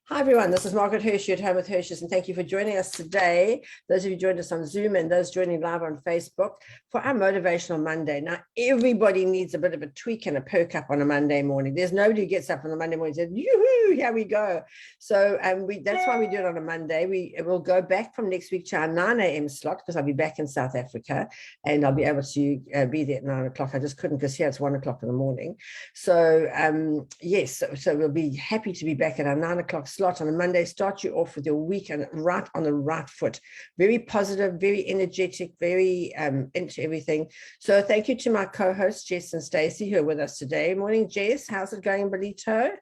Hi everyone, this is Margaret Hershey at Home with Hershey's, and thank you for joining us today. Those of you joined us on Zoom and those joining live on Facebook for our Motivational Monday. Now, everybody needs a bit of a tweak and a perk up on a Monday morning. There's nobody who gets up on a Monday morning and says, yoo-hoo, here we go. So that's why we do it on a Monday. We'll go back from next week to our 9 a.m. slot because I'll be back in South Africa and I'll be able to be there at 9 o'clock. I just couldn't because here it's 1 o'clock in the morning. So yes, so we'll be happy to be back at our 9 o'clock slot on a Monday. Start you off with your week and right on the right foot. Very positive, very energetic, very into everything. So thank you to my co-hosts, Jess and Stacey, who are with us today. Morning, Jess. How's it going, Belito?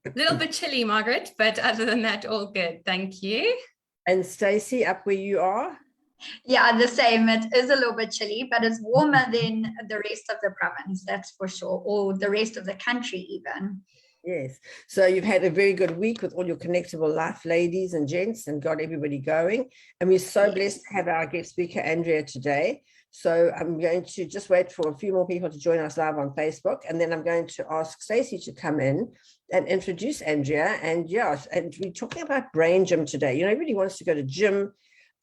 A little bit chilly, Margaret, but other than that, all good. Thank you. And Stacey, up where you are? Yeah, the same. It is a little bit chilly, but it's warmer than the rest of the province, that's for sure, or the rest of the country even. Yes. So you've had a very good week with all your connectable life ladies and gents and got everybody going. And we're so blessed to have our guest speaker, Andrea, today. So I'm going to just wait for a few more people to join us live on Facebook. And then I'm going to ask Stacey to come in and introduce Andrea. And yes, and we're talking about brain gym today. You know, everybody wants to go to gym.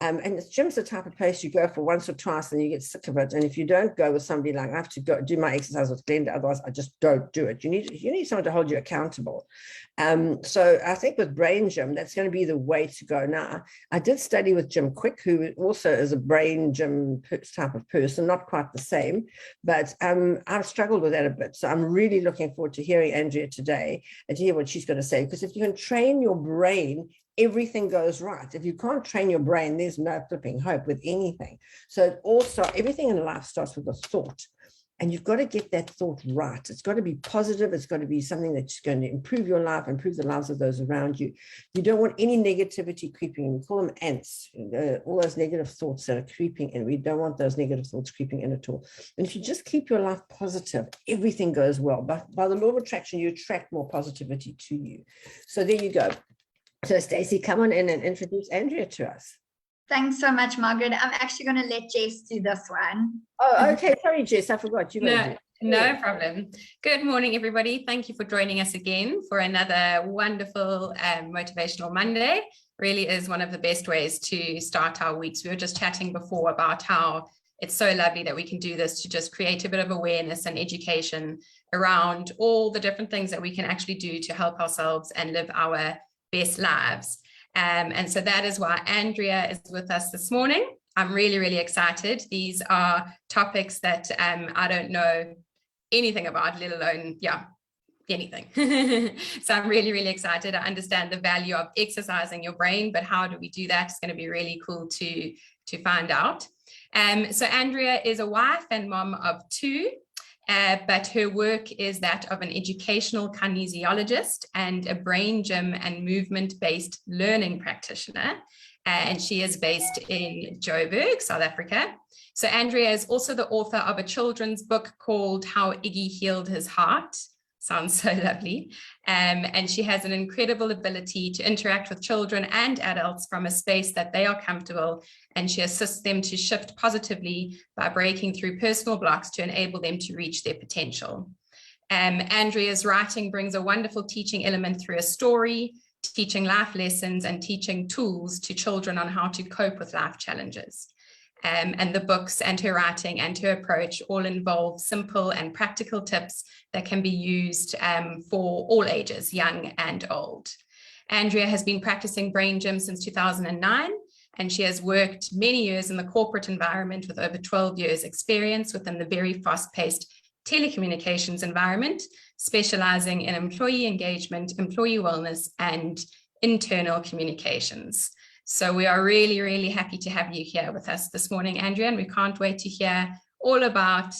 And gym's the type of place you go for once or twice and you get sick of it. And if you don't go with somebody like, I have to go do my exercise with Glenda, otherwise I just don't do it. You need someone to hold you accountable. So I think with brain gym, that's going to be the way to go. Now, I did study with Jim Quick, who also is a brain gym type of person, not quite the same, but I've struggled with that a bit. So I'm really looking forward to hearing Andrea today and to hear what she's going to say, because if you can train your brain, everything goes right. If you can't train your brain, there's no flipping hope with anything. So also everything in life starts with a thought, and you've got to get that thought right. It's got to be positive. It's got to be something that's going to improve your life, improve the lives of those around you. You don't want any negativity creeping in. We call them ants, all those negative thoughts that are creeping in. We don't want those negative thoughts creeping in at all. And if you just keep your life positive, everything goes well. But by the law of attraction, you attract more positivity to you. So there you go. So Stacey, come on in and introduce Andrea to us. Thanks so much, Margaret. I'm actually going to let Jess do this one. Oh, okay. Sorry, Jess, I forgot. No problem. Good morning, everybody. Thank you for joining us again for another wonderful Motivational Monday. Really is one of the best ways to start our weeks. We were just chatting before about how it's so lovely that we can do this to just create a bit of awareness and education around all the different things that we can actually do to help ourselves and live our best lives. And so that is why Andrea is with us this morning. I'm really, really excited. These are topics that I don't know anything about, let alone, anything. So I'm really, really excited. I understand the value of exercising your brain, but how do we do that? It's going to be really cool to find out. So Andrea is a wife and mom of two. But her work is that of an educational kinesiologist and a brain gym and movement-based learning practitioner. And she is based in Joburg, South Africa. So Andrea is also the author of a children's book called How Iggy Healed His Heart. Sounds so lovely. And she has an incredible ability to interact with children and adults from a space that they are comfortable, and she assists them to shift positively by breaking through personal blocks to enable them to reach their potential. Andrea's writing brings a wonderful teaching element through a story, teaching life lessons and teaching tools to children on how to cope with life challenges. And the books and her writing and her approach all involve simple and practical tips that can be used for all ages, young and old. Andrea has been practicing brain gym since 2009, and she has worked many years in the corporate environment with over 12 years experience within the very fast-paced telecommunications environment, specializing in employee engagement, employee wellness, and internal communications. So we are really, really happy to have you here with us this morning, Andrea, and we can't wait to hear all about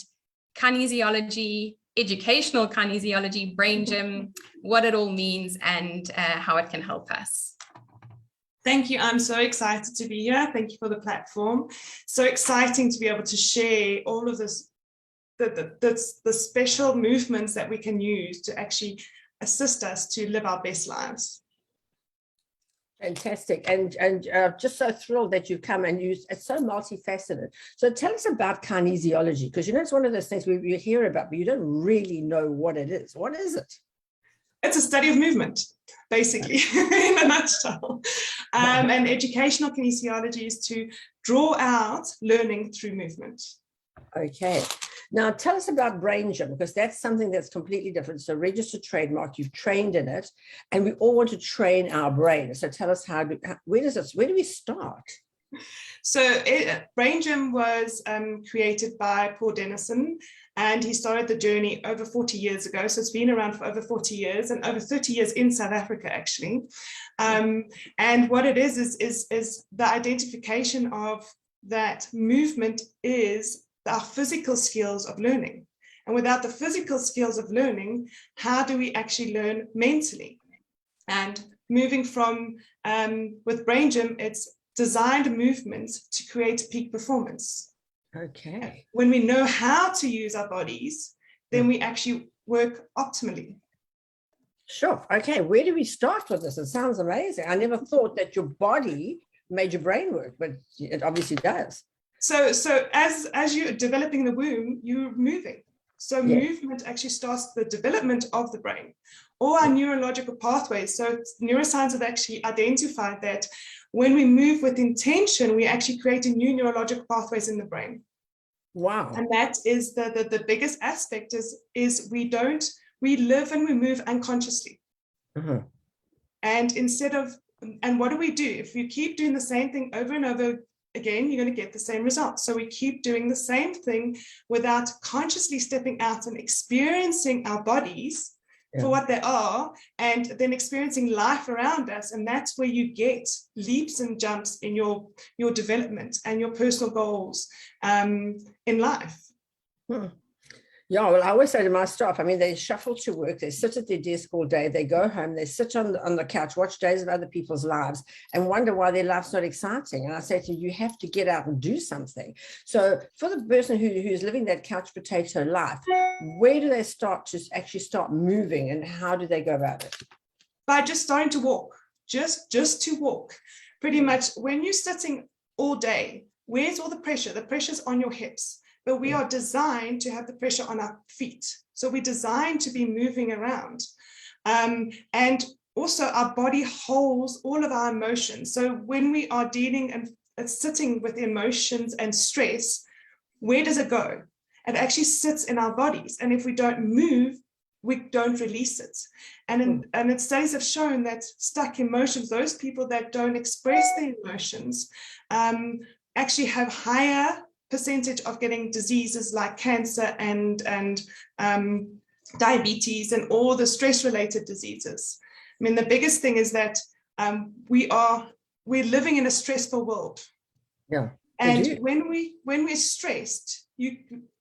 kinesiology, educational kinesiology, brain gym, what it all means and how it can help us. Thank you. I'm so excited to be here. Thank you for the platform. So exciting to be able to share all of this, the special movements that we can use to actually assist us to live our best lives. Fantastic. And just so thrilled that you've come and it's so multifaceted. So tell us about kinesiology, because you know it's one of those things we hear about, but you don't really know what it is. What is it? It's a study of movement, basically, in a nutshell. And educational kinesiology is to draw out learning through movement. Okay. Now tell us about brain gym, because that's something that's completely different. So registered trademark, you've trained in it, and we all want to train our brain. So tell us where do we start? So Brain Gym was created by Paul Dennison, and he started the journey over 40 years ago. So it's been around for over 40 years and over 30 years in South Africa, actually. And what it is the identification of that movement is our physical skills of learning. And without the physical skills of learning, how do we actually learn mentally? And moving from, with Brain Gym, it's designed movements to create peak performance. Okay. When we know how to use our bodies, then we actually work optimally. Sure. Okay. Where do we start with this? It sounds amazing. I never thought that your body made your brain work, but it obviously does. So as you're developing the womb, you're moving. So movement actually starts the development of the brain. All our neurological pathways. So neuroscience have actually identified that when we move with intention, we actually create new neurological pathways in the brain. Wow. And that is the biggest aspect is we live and we move unconsciously. Mm-hmm. And what do? If you keep doing the same thing over and over again, you're going to get the same results. So we keep doing the same thing without consciously stepping out and experiencing our bodies for what they are, and then experiencing life around us. And that's where you get leaps and jumps in your development and your personal goals in life. Yeah, well, I always say to my staff, I mean, they shuffle to work, they sit at their desk all day, they go home, they sit on the couch, watch days of other people's lives and wonder why their life's not exciting. And I say to you, you have to get out and do something. So for the person who's living that couch potato life, where do they start to actually start moving, and how do they go about it? By just starting to walk, just to walk. Pretty much when you're sitting all day, where's all the pressure? The pressure's on your hips. But we are designed to have the pressure on our feet. So we're designed to be moving around. And also our body holds all of our emotions. So when we are dealing and sitting with emotions and stress, where does it go? It actually sits in our bodies. And if we don't move, we don't release it. And studies have shown that stuck emotions, those people that don't express their emotions, actually have higher percentage of getting diseases like cancer and diabetes and all the stress-related diseases. I mean, the biggest thing is that we're living in a stressful world. Yeah. And when we're stressed,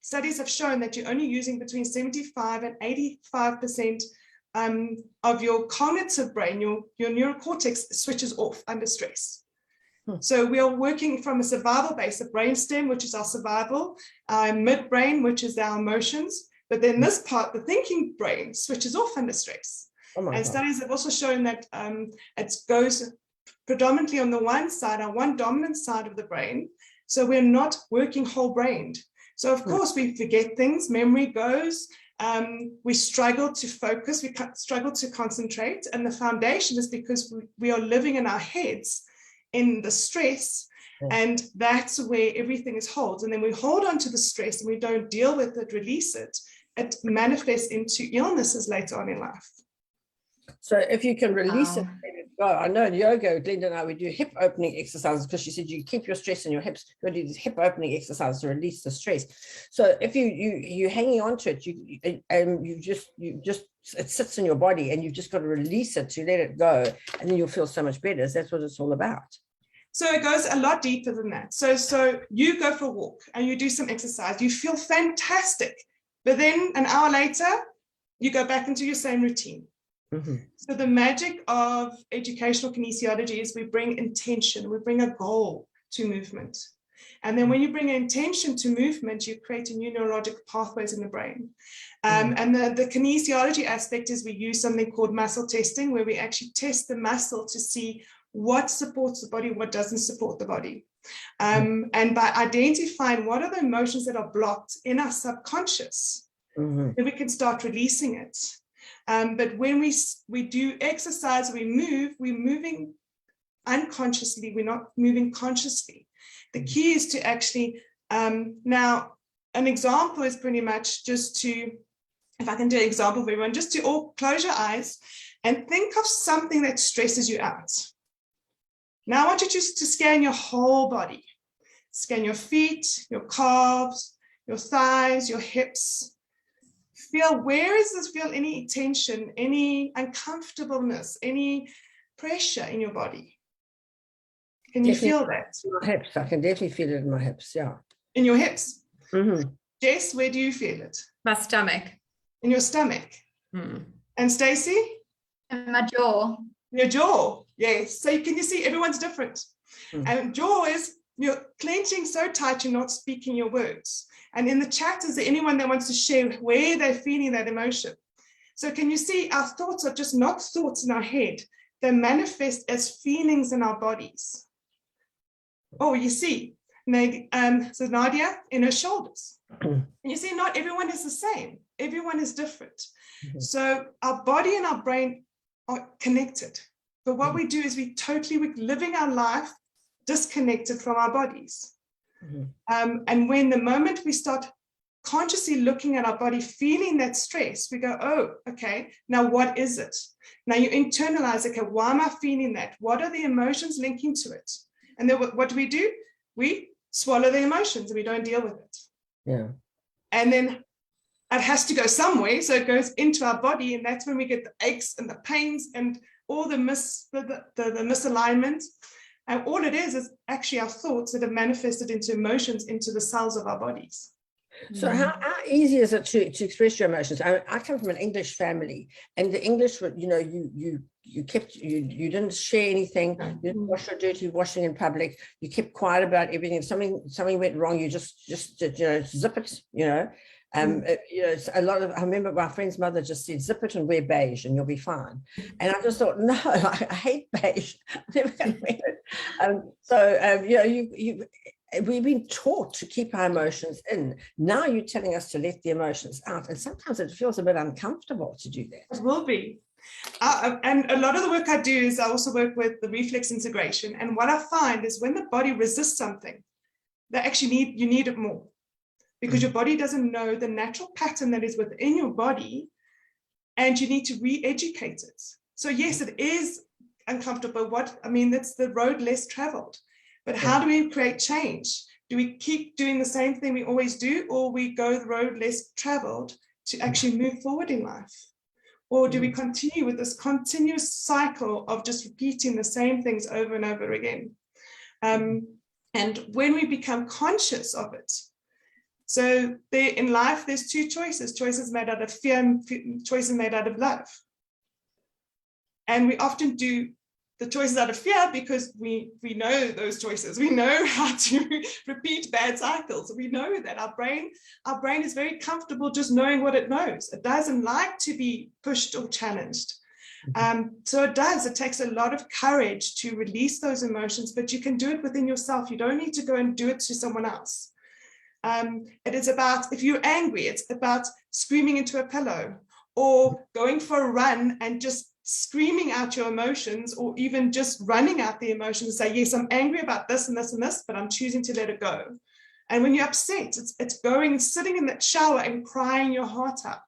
studies have shown that you're only using between 75 and 85% of your cognitive brain, your neurocortex switches off under stress. So we are working from a survival base, a brainstem, which is our survival, midbrain, which is our emotions. But then this part, the thinking brain, switches off under stress. And studies have also shown that it goes predominantly on the one side, our one dominant side of the brain. So we're not working whole brained. So of course we forget things, memory goes, we struggle to focus, we struggle to concentrate. And the foundation is because we are living in our heads in the stress, and that's where everything is held. And then we hold on to the stress and we don't deal with it, release it. It manifests into illnesses later on in life. So if you can release it, let it go. I know in yoga, Glenda and I, we do hip opening exercises, because she said you keep your stress in your hips. You do these hip opening exercises to release the stress. So if you're hanging on to it, you just it sits in your body, and you've just got to release it to let it go, and then you'll feel so much better. That's what it's all about. So it goes a lot deeper than that. So you go for a walk and you do some exercise, you feel fantastic, but then an hour later, you go back into your same routine. So the magic of educational kinesiology is we bring intention, we bring a goal to movement. And then when you bring intention to movement, you create new neurological pathways in the brain. And the kinesiology aspect is we use something called muscle testing, where we actually test the muscle to see what supports the body, what doesn't support the body. And by identifying what are the emotions that are blocked in our subconscious, then we can start releasing it. But when we do exercise, we're moving unconsciously, we're not moving consciously. The key is to actually, now an example is pretty much just to, if I can do an example for everyone, just to all close your eyes and think of something that stresses you out. Now I want you just to scan your whole body. Scan your feet, your calves, your thighs, your hips. Feel, where is this? Feel any tension, any uncomfortableness, any pressure in your body? Can you feel that? My hips. I can definitely feel it in my hips. Yeah. In your hips? Mm-hmm. Jess, where do you feel it? My stomach. In your stomach. And Stacey? In my jaw. Your jaw. Yes. So can you see everyone's different? And jaw is, you're clenching so tight you're not speaking your words. And in the chat, is there anyone that wants to share where they're feeling that emotion? So can you see our thoughts are just not thoughts in our head. They manifest as feelings in our bodies. Oh, you see. So Nadia, in her shoulders. And you see, not everyone is the same. Everyone is different. So our body and our brain are connected. But what we do is we're living our life disconnected from our bodies. And when the moment we start consciously looking at our body, feeling that stress, we go, oh, okay, now what is it? Now you internalize, okay, why am I feeling that? What are the emotions linking to it? And then what do? We swallow the emotions and we don't deal with it. Yeah. And then it has to go somewhere. So it goes into our body. And that's when we get the aches and the pains and all the misalignment. And all it is actually our thoughts that have manifested into emotions into the cells of our bodies. So how easy is it to express your emotions? I come from an English family, and the English, you didn't share anything, you didn't wash your dirty washing in public, you kept quiet about everything. If something went wrong, you just zip it, a lot of, I remember my friend's mother just said, zip it and wear beige and you'll be fine. And I just thought, no, I hate beige. I'm never going to wear it. We've been taught to keep our emotions in. Now you're telling us to let the emotions out. And sometimes it feels a bit uncomfortable to do that. It will be. And a lot of the work I do is I also work with the reflex integration. And what I find is when the body resists something, you need it more. Because your body doesn't know the natural pattern that is within your body, and you need to re-educate it. So yes, it is uncomfortable. That's the road less traveled. But how do we create change? Do we keep doing the same thing we always do, or we go the road less traveled to actually move forward in life? Or do we continue with this continuous cycle of just repeating the same things over and over again? And when we become conscious of it, so in life, there's two choices made out of fear and choices made out of love. And we often do the choices out of fear because we know those choices. We know how to repeat bad cycles. We know that our brain is very comfortable just knowing what it knows. It doesn't like to be pushed or challenged. So it takes a lot of courage to release those emotions, but you can do it within yourself. You don't need to go and do it to someone else. It is about, if you're angry, it's about screaming into a pillow or going for a run and just screaming out your emotions, or even just running out the emotions and say, yes, I'm angry about this and this and this, but I'm choosing to let it go. And when you're upset, it's going, sitting in that shower and crying your heart out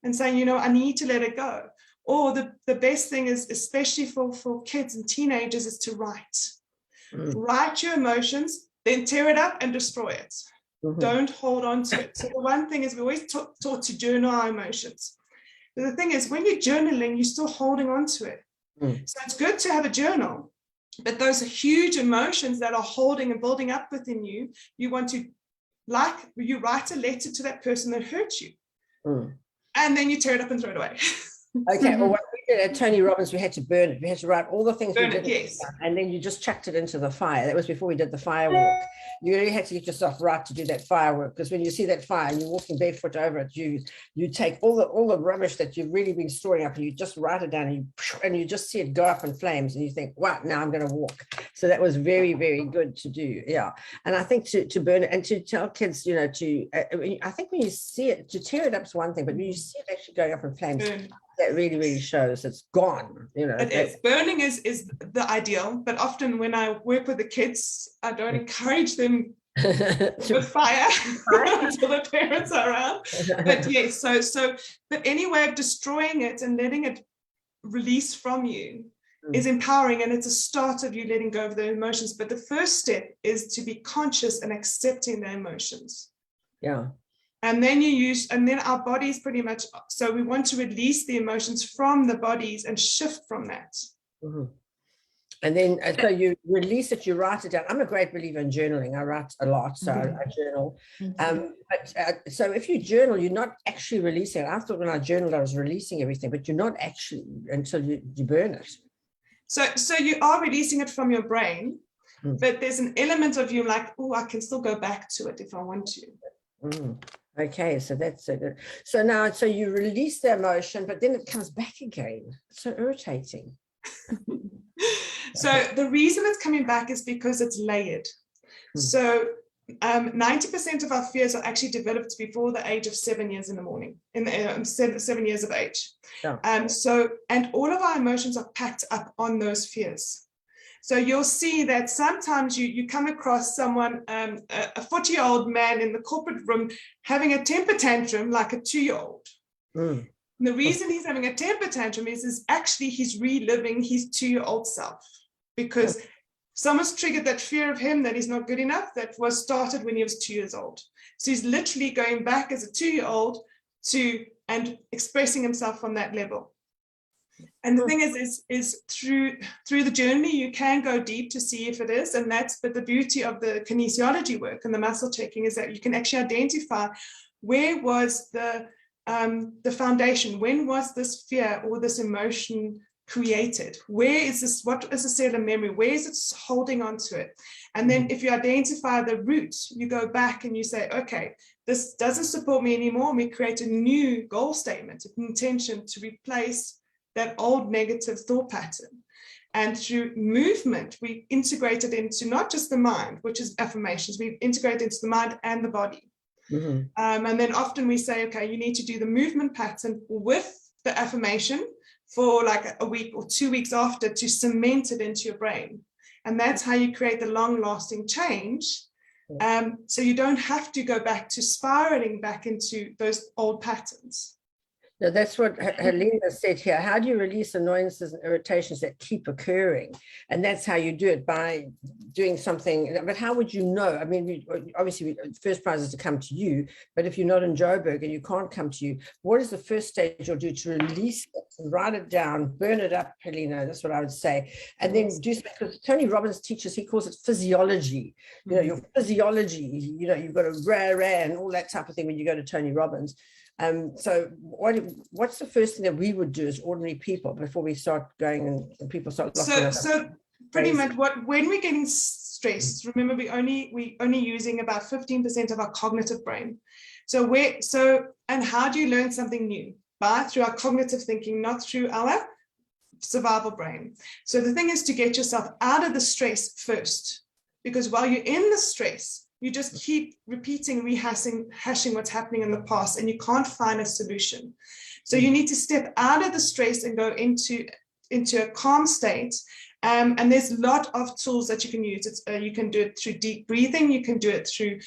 and saying, I need to let it go. Or the best thing is, especially for kids and teenagers, is to write. Write your emotions, then tear it up and destroy it. Don't hold on to it. So the one thing is, we always taught to journal our emotions. But the thing is, when you're journaling, you're still holding on to it. So it's good to have a journal, but those are huge emotions that are holding and building up within you. You want to, you write a letter to that person that hurt you, and then you tear it up and throw it away. Okay, well, what we did at Tony Robbins, we had to burn it. We had to write all the things we did, yes. And then you just chucked it into the fire. That was before we did the firework. You really had to get yourself right to do that firework, because when you see that fire and you're walking barefoot over it, you take all the rubbish that you've really been storing up and you just write it down and you just see it go up in flames and you think, wow, now I'm going to walk. So that was very, very good to do. Yeah. And I think to burn it and to tell kids, I think when you see it, to tear it up is one thing, but when you see it actually going up in flames, that really, really shows it's gone. You know, It is. Burning is the ideal, but often when I work with the kids, I don't encourage them with fire until the parents are around. But yes, but any way of destroying it and letting it release from you is empowering, and it's a start of you letting go of the emotions. But the first step is to be conscious and accepting the emotions. Yeah. And then and then our bodies pretty much, so we want to release the emotions from the bodies and shift from that. And then, so you release it, you write it down. I'm a great believer in journaling. I write a lot, so I journal. So if you journal, you're not actually releasing it. I thought when I journaled, I was releasing everything, but you're not actually until you burn it. So you are releasing it from your brain, but there's an element of you like, oh, I can still go back to it if I want to. Okay, so that's it. So now, so you release the emotion, but then it comes back again. It's so irritating. So the reason it's coming back is because it's layered. So 90% of our fears are actually developed before the age of 7 years in the morning, in the 7 years of age. Yeah. And all of our emotions are packed up on those fears. So you'll see that sometimes you come across someone, a 40-year-old man in the corporate room having a temper tantrum like a 2-year-old. And the reason he's having a temper tantrum is actually he's reliving his 2-year-old self, because someone's triggered that fear of him that he's not good enough that was started when he was 2 years old. So he's literally going back as a 2-year-old and expressing himself on that level. And the thing is through the journey, you can go deep to see if it is, but the beauty of the kinesiology work and the muscle checking is that you can actually identify where was the foundation, when was this fear or this emotion created, where is this, what is the cellular memory, where is it holding on to it? And then if you identify the root, you go back and you say, okay, this doesn't support me anymore, and we create a new goal statement, an intention to replace that old negative thought pattern. And through movement, we integrate it into not just the mind, which is affirmations, we integrate it into the mind and the body. And then often we say, okay, you need to do the movement pattern with the affirmation for like a week or 2 weeks after to cement it into your brain. And that's how you create the long-lasting change. So you don't have to go back to spiraling back into those old patterns. No, that's what Helena said here. How do you release annoyances and irritations that keep occurring? And that's how you do it, by doing something. But how would you know? I mean, obviously, the first prize is to come to you. But if you're not in Joburg and you can't come to you, what is the first stage you'll do to release it, write it down, burn it up, Helena? That's what I would say. And then do something, because Tony Robbins teaches, he calls it physiology. You know, your physiology, you know, you've got a rah and all that type of thing when you go to Tony Robbins. So what's the first thing that we would do as ordinary people before we start going and people start locking us up? So pretty much when we're getting stressed, remember we only using about 15% of our cognitive brain. And how do you learn something new? Through our cognitive thinking, not through our survival brain. So the thing is to get yourself out of the stress first, because while you're in the stress, you just keep repeating, hashing what's happening in the past, and you can't find a solution. So you need to step out of the stress and go into a calm state. And there's a lot of tools that you can use. You can do it through deep breathing. You can do it through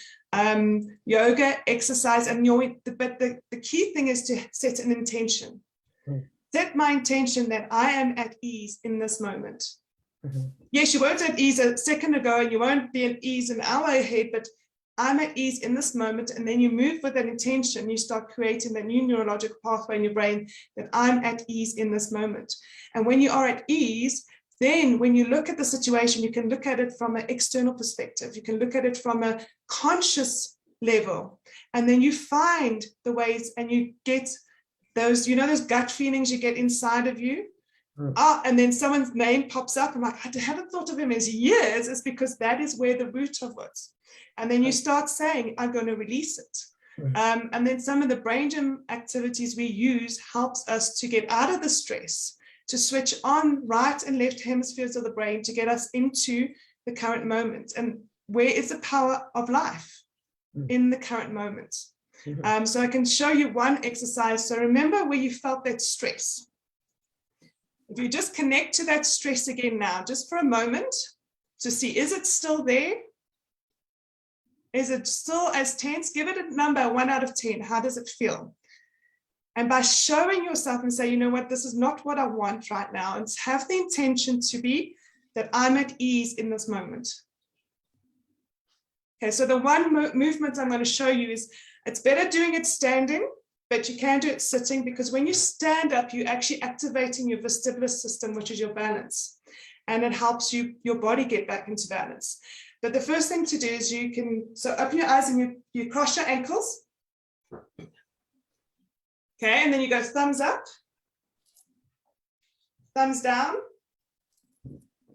yoga, exercise. But the key thing is to set an intention. Set my intention that I am at ease in this moment. Yes, you weren't at ease a second ago, and you won't be at ease an hour ahead, but I'm at ease in this moment. And then you move with that intention, you start creating that new neurological pathway in your brain that I'm at ease in this moment. And when you are at ease, then when you look at the situation, you can look at it from an external perspective. You can look at it from a conscious level. And then you find the ways, and you get those, those gut feelings you get inside of you. And then someone's name pops up. I'm like, I haven't thought of him as years. It's because that is where the root of it. And then you start saying, I'm going to release it. And then some of the brain gym activities we use helps us to get out of the stress, to switch on right and left hemispheres of the brain, to get us into the current moment. And where is the power of life in the current moment? So I can show you one exercise. So remember where you felt that stress. If you just connect to that stress again now, just for a moment, to see, is it still there? Is it still as tense? Give it a number, 1 out of 10. How does it feel? And by showing yourself and say, you know what, this is not what I want right now, and have the intention to be that I'm at ease in this moment. Okay, so the one movement I'm going to show you is, it's better doing it standing, but you can do it sitting, because when you stand up, you're actually activating your vestibular system, which is your balance, and it helps your body get back into balance. But the first thing to do is you can, so open your eyes and you cross your ankles. Okay, and then you go thumbs up, thumbs down,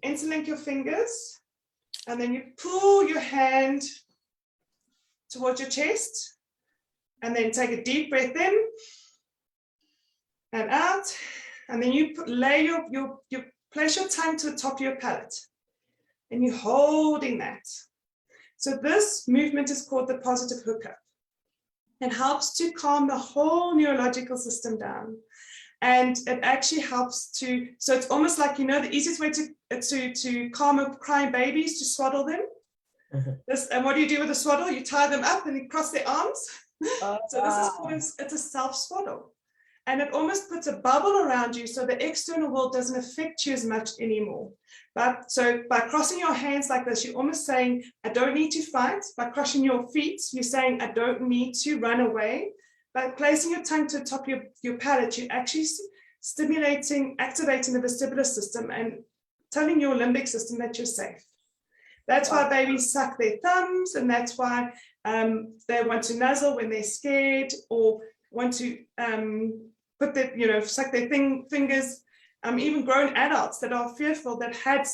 interlink your fingers, and then you pull your hand towards your chest, and then take a deep breath in and out, and then you lay you place your tongue to the top of your palate, and you're holding that. So this movement is called the positive hookup. It helps to calm the whole neurological system down. And it actually helps to, so it's almost like, you know, the easiest way to calm a crying baby is to swaddle them. And what do you do with a swaddle? You tie them up and you cross their arms. So this is called, it's a self-swaddle. And it almost puts a bubble around you so the external world doesn't affect you as much anymore. But so by crossing your hands like this, you're almost saying, I don't need to fight. By crossing your feet, you're saying, I don't need to run away. By placing your tongue to the top of your palate, you're actually stimulating, activating the vestibular system and telling your limbic system that you're safe. That's why babies suck their thumbs, and that's why they want to nuzzle when they're scared, or want to put their, you know, suck their fingers. Even grown adults that are fearful, that had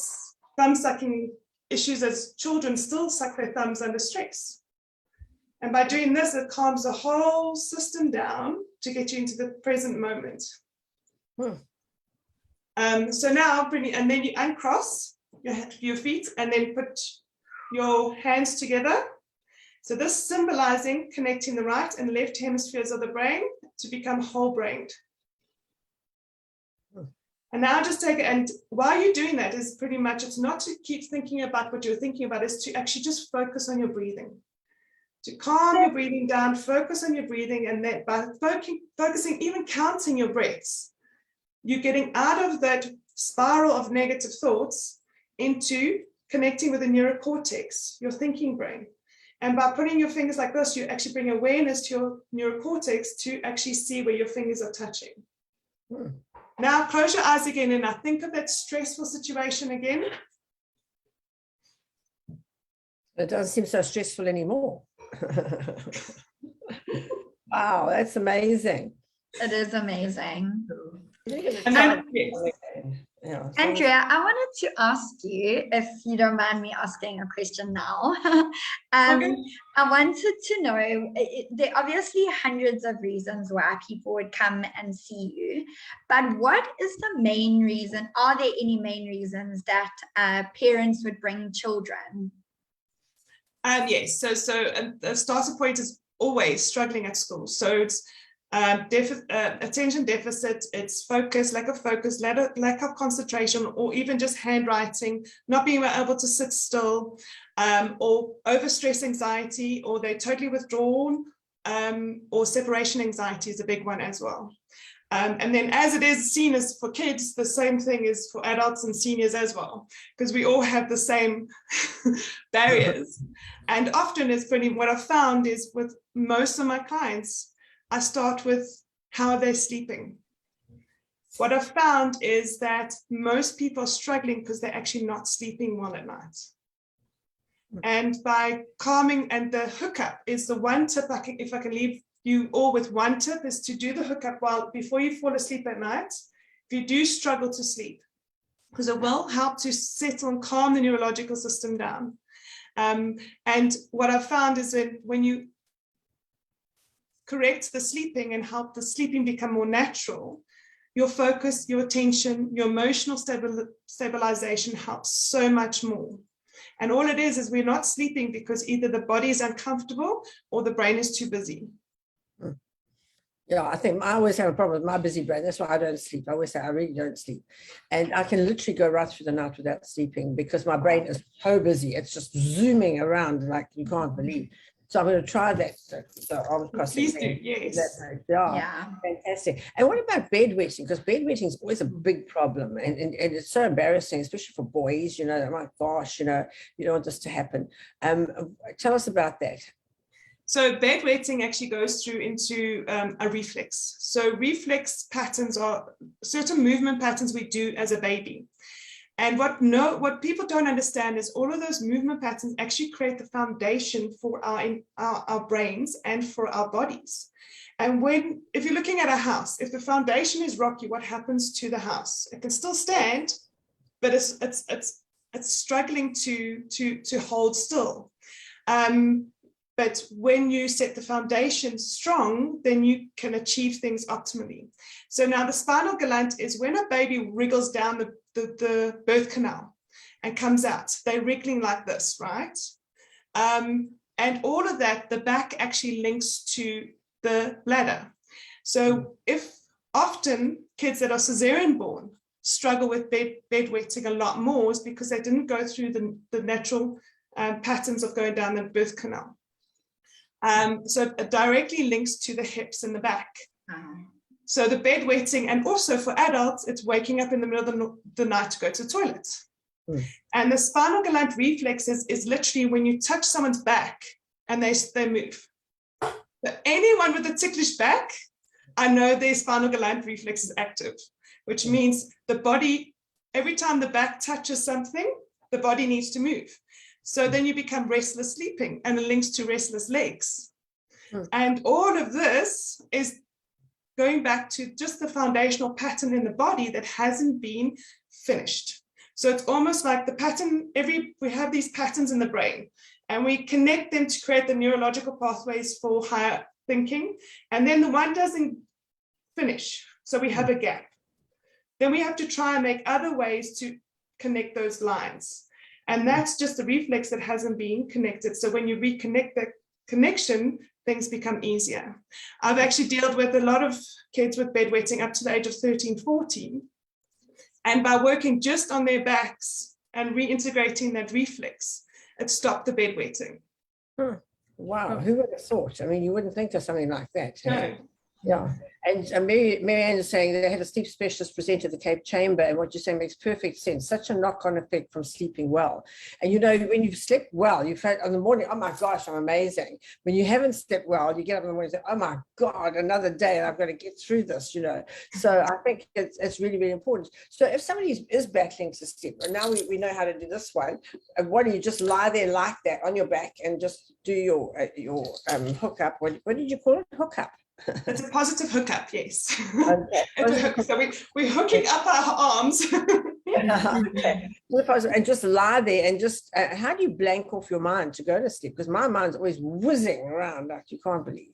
thumb sucking issues as children, still suck their thumbs under stress. And by doing this, it calms the whole system down to get you into the present moment. So now, and then you uncross your feet and then put your hands together. So this symbolizing connecting the right and left hemispheres of the brain to become whole-brained. And now just take it, and while you're doing that is pretty much, it's not to keep thinking about what you're thinking about, it's to actually just focus on your breathing. To calm your breathing down, focus on your breathing, and that by focusing, even counting your breaths, you're getting out of that spiral of negative thoughts into connecting with the neurocortex, your thinking brain. And by putting your fingers like this, you actually bring awareness to your neurocortex to actually see where your fingers are touching. Now close your eyes again, and now think of that stressful situation again. It doesn't seem so stressful anymore. Wow, that's amazing. It is amazing. And then, yes. Yeah, Andrea, I wanted to ask you, if you don't mind me asking a question now. Okay. I wanted to know, there are obviously hundreds of reasons why people would come and see you, but what is the main reason? Are there any main reasons that parents would bring children? Yes, so the starting point is always struggling at school. So it's attention deficit, it's focus, lack of concentration, or even just handwriting, not being able to sit still, or overstress anxiety, or they're totally withdrawn, or separation anxiety is a big one as well. And then as it is seen as for kids, the same thing is for adults and seniors as well, because we all have the same barriers. And often it's pretty, what I've found is with most of my clients, I start with how are they sleeping. What I've found is that most people are struggling because they're actually not sleeping well at night. And by calming, and the hookup is the one tip if I can leave you all with one tip, is to do the hookup before you fall asleep at night, if you do struggle to sleep, because it will help to settle and calm the neurological system down. And what I've found is that when you correct the sleeping and help the sleeping become more natural, your focus, your attention, your emotional stabilization helps so much more. And all it is we're not sleeping because either the body is uncomfortable or the brain is too busy. Yeah, I think I always have a problem with my busy brain. That's why I don't sleep. I always say I really don't sleep. And I can literally go right through the night without sleeping because my brain is so busy. It's just zooming around like you can't believe. So I'm going to try that. So arms crossed. Please do, yes. Yeah, fantastic. And what about bedwetting? Because bedwetting is always a big problem. And it's so embarrassing, especially for boys. Oh my gosh, you don't want this to happen. Tell us about that. So bedwetting actually goes through into a reflex. So reflex patterns are certain movement patterns we do as a baby. And what people don't understand is all of those movement patterns actually create the foundation for our brains and for our bodies. And if you're looking at a house, if the foundation is rocky, what happens to the house? It can still stand, but it's struggling to hold still. But when you set the foundation strong, then you can achieve things optimally. So now the spinal gland is when a baby wriggles down the birth canal and comes out. They're wriggling like this, right? And all of that, the back actually links to the bladder. So if often kids that are cesarean born struggle with bedwetting a lot more is because they didn't go through the natural patterns of going down the birth canal. So it directly links to the hips and the back. So the bedwetting, and also for adults, it's waking up in the middle of the night to go to the toilet. And the spinal gland reflex is literally when you touch someone's back and they move. So anyone with a ticklish back, I know their spinal gland reflex is active, which means the body, every time the back touches something, the body needs to move. So then you become restless sleeping, and it links to restless legs. And all of this is going back to just the foundational pattern in the body that hasn't been finished. So it's almost like the pattern, we have these patterns in the brain, and we connect them to create the neurological pathways for higher thinking. And then the one doesn't finish. So we have a gap. Then we have to try and make other ways to connect those lines. And that's just the reflex that hasn't been connected. So when you reconnect that connection, things become easier. I've actually dealt with a lot of kids with bedwetting up to the age of 13, 14. And by working just on their backs and reintegrating that reflex, it stopped the bedwetting. Wow, who would have thought? I mean, you wouldn't think of something like that. No. Yeah. And Marianne is saying they had a sleep specialist present at the Cape Chamber, and what you're saying makes perfect sense. Such a knock-on effect from sleeping well. And when you've slept well, you've had in the morning, oh my gosh, I'm amazing. When you haven't slept well, you get up in the morning and say, oh my God, another day, and I've got to get through this, So I think it's really, really important. So if somebody is battling to sleep, and now we know how to do this one, why don't you just lie there like that on your back and just do your hookup? What did you call it? Hookup. It's a positive hookup, yes. Okay. So we're hooking up our arms. Okay. And just lie there and just, how do you blank off your mind to go to sleep? Because my mind's always whizzing around like you can't believe.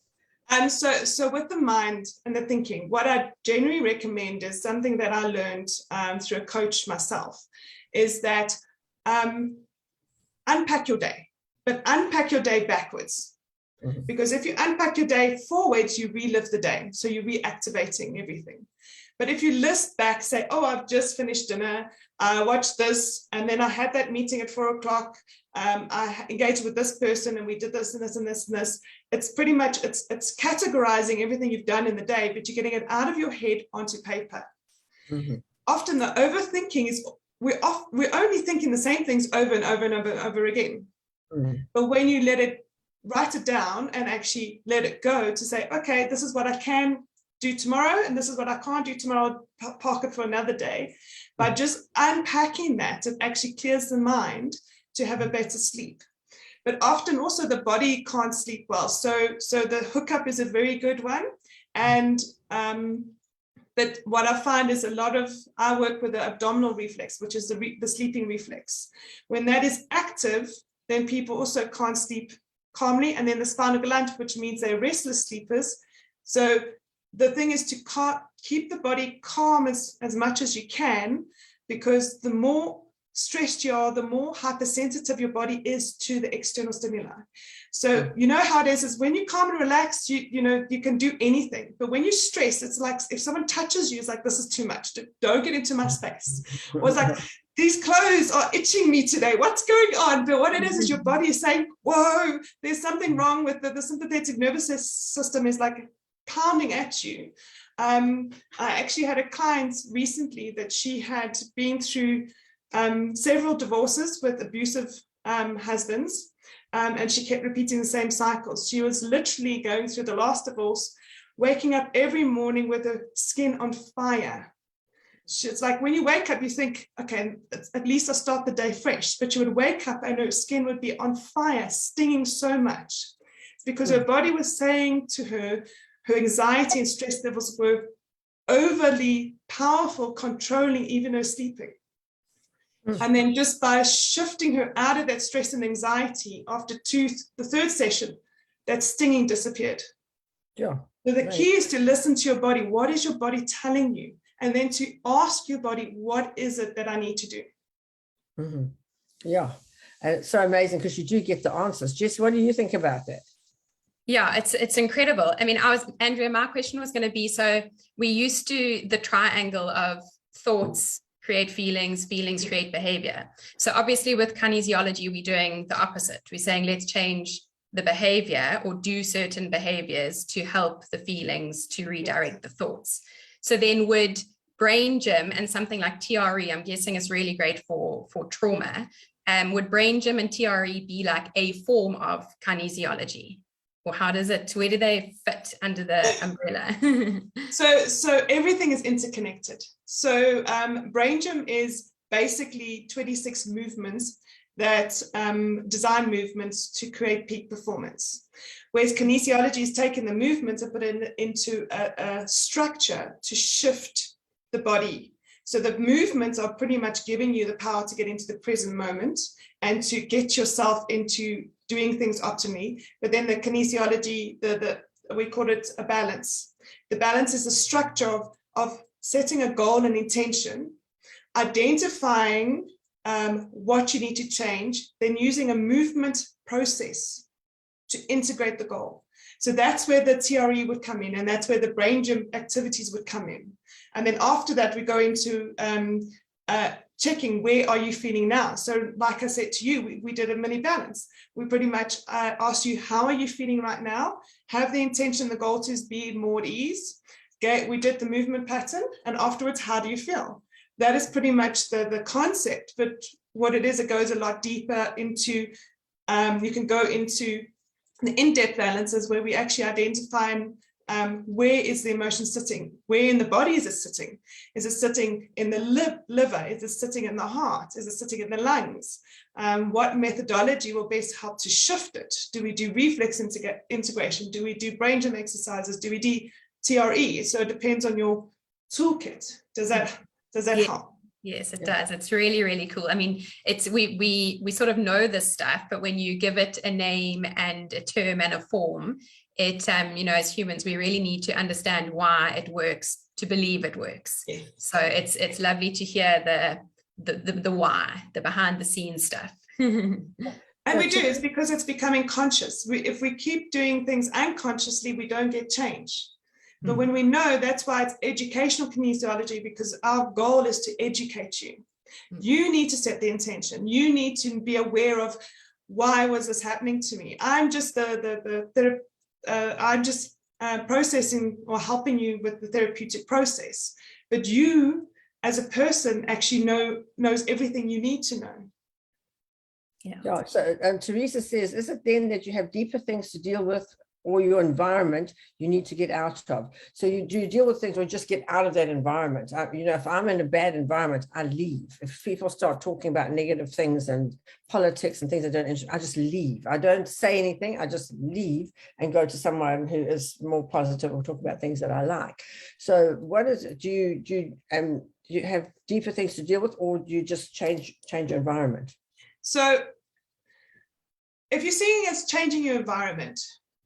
So with the mind and the thinking, what I generally recommend is something that I learned through a coach myself, is that unpack your day, but unpack your day backwards. Because if you unpack your day forwards, you relive the day. So you're reactivating everything. But if you list back, say, oh, I've just finished dinner, I watched this, and then I had that meeting at 4 o'clock. I engaged with this person and we did this and this and this and this. It's pretty much, it's categorizing everything you've done in the day, but you're getting it out of your head onto paper. Often the overthinking is, we're only thinking the same things over and over and over and over again. But when you write it down and actually let it go to say, okay, this is what I can do tomorrow, and this is what I can't do tomorrow, I'll park it for another day. By just unpacking that, it actually clears the mind to have a better sleep. But often also the body can't sleep well. So the hookup is a very good one. And but what I find is I work with the abdominal reflex, which is the sleeping reflex. When that is active, then people also can't sleep calmly, and then the spinal gland, which means they're restless sleepers. So the thing is to keep the body calm as much as you can, because the more stressed you are, the more hypersensitive your body is to the external stimuli. So you know how it is when you calm and relax, you can do anything. But when you stress, it's like if someone touches you, it's like, this is too much. Don't get into my space. Or it's like, these clothes are itching me today. What's going on? But what it is your body is saying, whoa, there's something wrong with the sympathetic nervous system is like pounding at you. I actually had a client recently that she had been through several divorces with abusive husbands, and she kept repeating the same cycles. She was literally going through the last divorce, waking up every morning with her skin on fire. It's like when you wake up, you think, okay, at least I start the day fresh. But you would wake up and her skin would be on fire, stinging so much. It's because her body was saying to her, her anxiety and stress levels were overly powerful, controlling even her sleeping. And then just by shifting her out of that stress and anxiety, after the third session, that stinging disappeared. Yeah. So the key is to listen to your body. What is your body telling you? And then to ask your body, what is it that I need to do? Mm-hmm. Yeah. And it's so amazing because you do get the answers. Jess, what do you think about that? Yeah, it's incredible. I mean, Andrea, my question was going to be, so we used to the triangle of thoughts create feelings, feelings create behavior. So obviously with kinesiology, we're doing the opposite. We're saying, let's change the behavior or do certain behaviors to help the feelings to redirect the thoughts. So then would brain gym and something like TRE, I'm guessing is really great for trauma. Would brain gym and TRE be like a form of kinesiology? Or where do they fit under the umbrella? So everything is interconnected. So brain gym is basically 26 movements that design movements to create peak performance. Whereas kinesiology is taking the movements and put it into a structure to shift the body. So the movements are pretty much giving you the power to get into the present moment and to get yourself into doing things optimally. But then the kinesiology, we call it a balance. The balance is the structure of setting a goal and intention, identifying what you need to change, then using a movement process to integrate the goal. So that's where the TRE would come in, and that's where the brain gym activities would come in. And then after that, we go into checking where are you feeling now. So like I said to you, we did a mini balance. We pretty much asked you, how are you feeling right now? Have the intention, the goal to be more at ease. Okay, we did the movement pattern, and afterwards, how do you feel? That is pretty much the concept, but what it is, it goes a lot deeper into, you can go into the in-depth balances where we actually identify where is the emotion sitting? Where in the body is it sitting? Is it sitting in the liver? Is it sitting in the heart? Is it sitting in the lungs? What methodology will best help to shift it? Do we do reflex integration? Do we do brain gym exercises? Do we do TRE? So it depends on your toolkit. Does that help? Yes, it does. It's really, really cool. I mean, we sort of know this stuff, but when you give it a name and a term and a form, it as humans, we really need to understand why it works to believe it works. Yeah. So it's lovely to hear the why, the behind the scenes stuff. And we do. It's because it's becoming conscious. If we keep doing things unconsciously, we don't get change. But when we know, that's why it's educational kinesiology, because our goal is to educate you. You need to set the intention. You need to be aware of, why was this happening to me? I'm just processing or helping you with the therapeutic process. But you, as a person, actually knows everything you need to know. Yeah. So Teresa says, is it then that you have deeper things to deal with, or your environment you need to get out of? So you deal with things or just get out of that environment? If I'm in a bad environment, I leave. If people start talking about negative things and politics and things I don't interest, I just leave. I don't say anything. I just leave and go to someone who is more positive or talk about things that I like. So what is it? Do you have deeper things to deal with, or do you just change your environment? So if you're seeing it as changing your environment,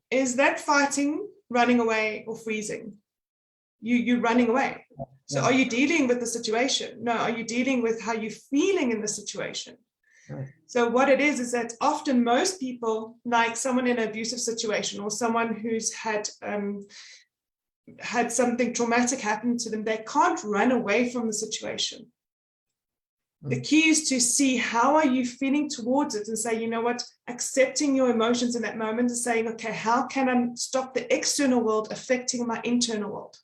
is that fighting, running away, or freezing? You're running away. So Yeah. are you dealing with the situation? No. Are you dealing with how you're feeling in the situation? Right. So what it is that often most people, like someone in an abusive situation or someone who's had something traumatic happen to them, they can't run away from the situation. The key is to see how are you feeling towards it and say, you know what, accepting your emotions in that moment and saying, okay, how can I stop the external world affecting my internal world?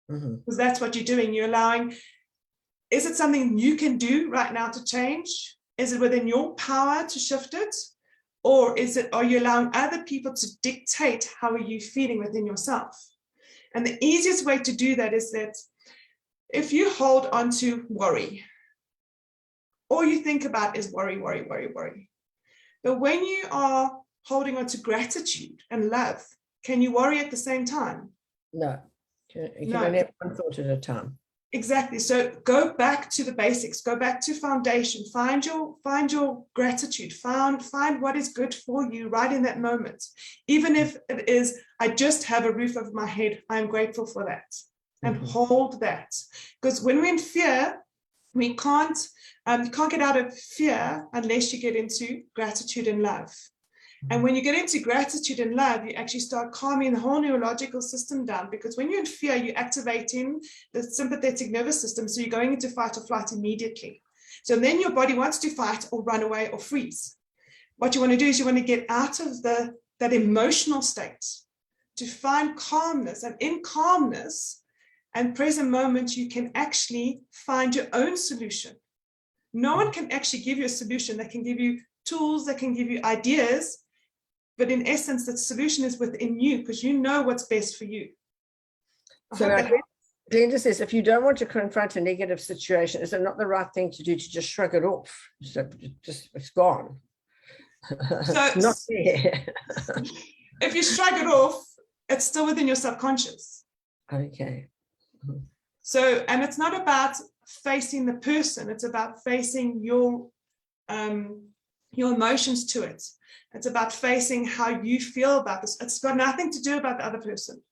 Because that's what you're doing. You're allowing, is it something you can do right now to change? Is it within your power to shift it? Or are you allowing other people to dictate how are you feeling within yourself? And the easiest way to do that is that if you hold on to worry, all you think about is worry, worry, worry, worry. But when you are holding on to gratitude and love, can you worry at the same time? No, you can No. only have one thought at a time. Exactly. So go back to the basics, go back to foundation, find your gratitude, find what is good for you right in that moment. Even if it is, I just have a roof over my head, I'm grateful for that. And hold that. Because when we're in fear, we can't, you can't get out of fear unless you get into gratitude and love. And when you get into gratitude and love, you actually start calming the whole neurological system down, because when you're in fear, you're activating the sympathetic nervous system. So you're going into fight or flight immediately. So then your body wants to fight or run away or freeze. What you want to do is you want to get out of that emotional state to find calmness. And in calmness and present moment, you can actually find your own solution. No one can actually give you a solution. That can give you tools, that can give you ideas. But in essence, the solution is within you, because you know what's best for you. So now, Glenda says, if you don't want to confront a negative situation, is it not the right thing to do to just shrug it off? So just it's gone. So It's not there. if you shrug it off, it's still within your subconscious. Okay. So, and it's not about facing the person, it's about facing your emotions to it. It's about facing how you feel about this. It's got nothing to do about the other person.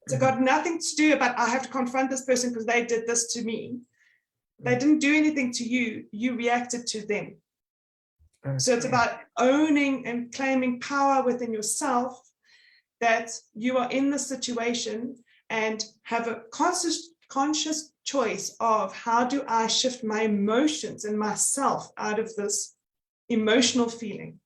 It's got nothing to do about, I have to confront this person because they did this to me. They didn't do anything to you. You reacted to them. Okay. So it's about owning and claiming power within yourself, that you are in the situation and have a conscious choice of how do I shift my emotions and myself out of this emotional feeling.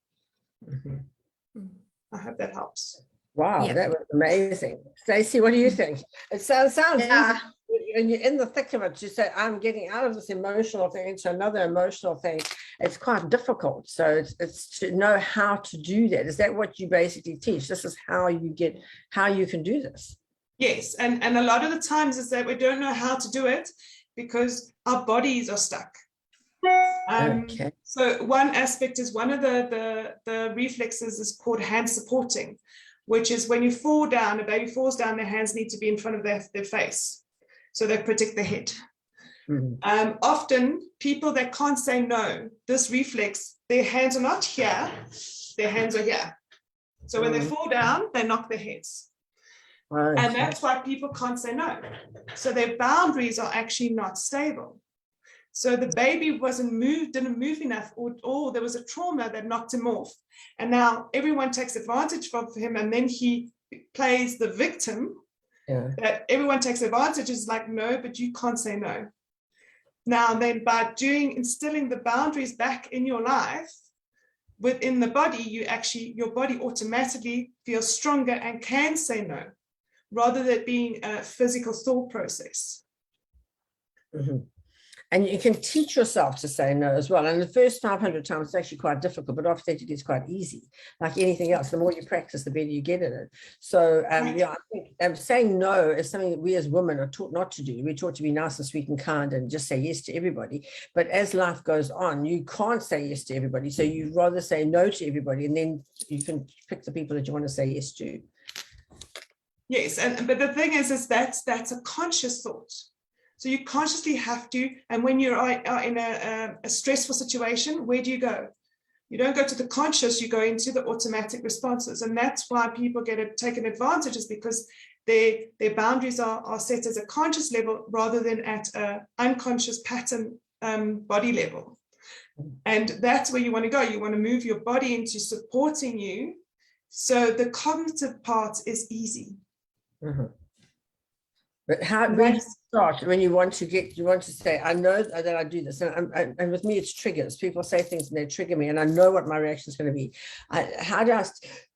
I hope that helps. Wow, Yeah. that was amazing. Stacey, what do you think? It sounds Yeah. easy. When you're in the thick of it, you say, I'm getting out of this emotional thing into another emotional thing. It's quite difficult. So it's to know how to do that. Is that what you basically teach? This is how you can do this. Yes, and a lot of the times is that we don't know how to do it because our bodies are stuck. Okay. So one aspect is one of the reflexes is called hand supporting, which is when you fall down, a baby falls down, their hands need to be in front of their face, so they protect their head. Often people that can't say no, this reflex, their hands are not here, their hands are here. So when they fall down, they knock their heads. Okay. And that's why people can't say no. So their boundaries are actually not stable. So the baby didn't move enough, or there was a trauma that knocked him off. And now everyone takes advantage of him, and then he plays the victim. Yeah. That everyone takes advantage, is like, no, but you can't say no. Now then, by instilling the boundaries back in your life, within the body, your body automatically feels stronger and can say no, rather than being a physical thought process. And you can teach yourself to say no as well. And the first 500 times, it's actually quite difficult, but after that, it is quite easy. Like anything else, the more you practice, the better you get at it. So, yeah, I think saying no is something that we as women are taught not to do. We're taught to be nice and sweet and kind and just say yes to everybody. But as life goes on, you can't say yes to everybody. So you'd rather say no to everybody, and then you can pick the people that you want to say yes to. Yes, but the thing is that's a conscious thought. So you consciously have to, and when you're in a stressful situation, where do you go? You don't go to the conscious, you go into the automatic responses. And that's why people get taken advantage, is because their boundaries are set as a conscious level rather than at an unconscious pattern body level. And that's where you want to go. You want to move your body into supporting you. So the cognitive part is easy. But how, where do you start when you want to say, I know that I do this, and with me, it's triggers. People say things and they trigger me, and I know what my reaction is going to be. How do I